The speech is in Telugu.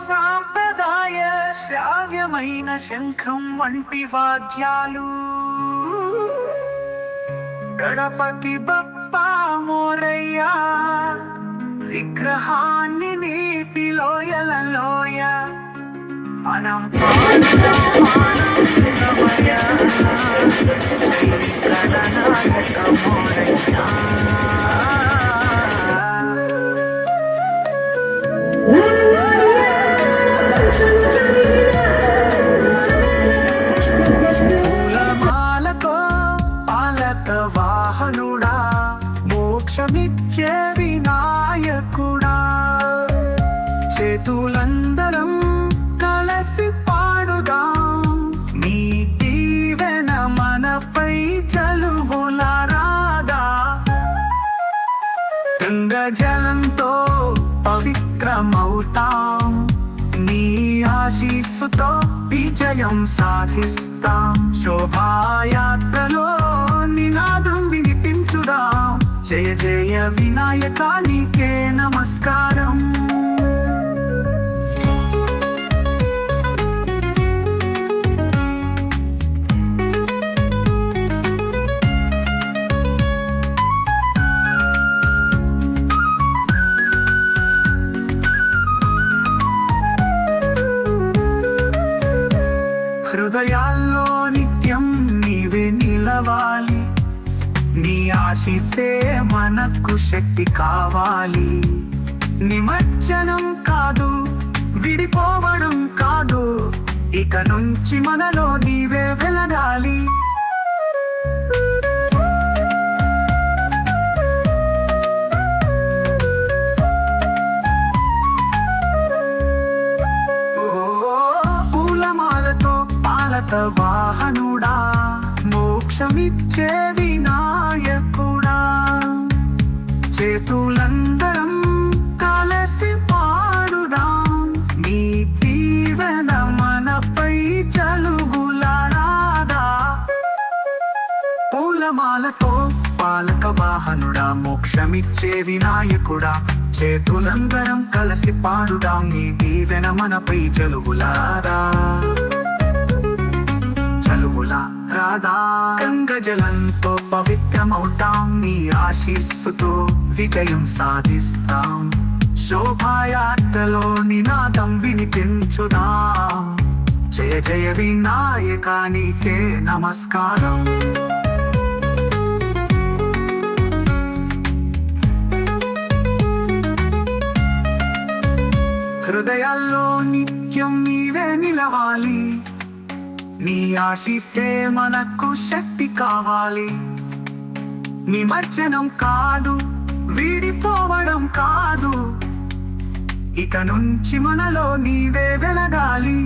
సాంప్రదాయ శ్రావ్యమైన శంఖం వంటి వాద్యాలు గణపతి బప్పా మోరయ్యా విగ్రహాన్ని నీటి లోయ మనం గణనాయక మోరయ్యా పూలమాలతో పాలక వాహనుడా మోక్షమిచ్చే వినాయకుడా చేతులందరం కలిసి పాడుదాం నీ దీవెన మనపై చలువులారాదా గంగా జలంతో పవిత్రమవుతాం నీ ఆశీస్సుతో విజయం సాధిస్తాం శోభాయాత్రలో నినాదం వినిపించుదాం జయ జయ వినాయక నీకే నమస్కారం హృదయాల్లో నిత్యం నీవే నిలవాలి నీ ఆశీస్సే మనకు శక్తి కావాలి నిమజ్జనం కాదు విడిపోవడం కాదు ఇక నుంచి మనలో నీవే వెలగాలి వాహనుడా మోక్షమిచ్చే వినాయకుడా చేతులందరం కలిసి పాడుదాం నీ దీవెన మనపై చలువులారాదా పూలమాలతో పాలక వాహనుడా మోక్షమిచ్చే వినాయకుడా చేతులందరం కలిసి పాడుదాం నీ దీవెన మనపై చలువులారా రాధా గంగా జలంతో పవిత్రమవుతాం నీ ఆశీస్సుతో విజయం సాధిస్తాం శోభాయాత్రలో నినాదం వినిపించుదాం జయ జయ వినాయక నీకే నమస్కారం హృదయాల్లో నిత్యం నీవే నిలవాలి నీ ఆశీస్సే మనకు శక్తి కావాలి నిమజ్జనం కాదు విడిపోవడం కాదు ఇక నుంచి మనలో నీవే వెలగాలి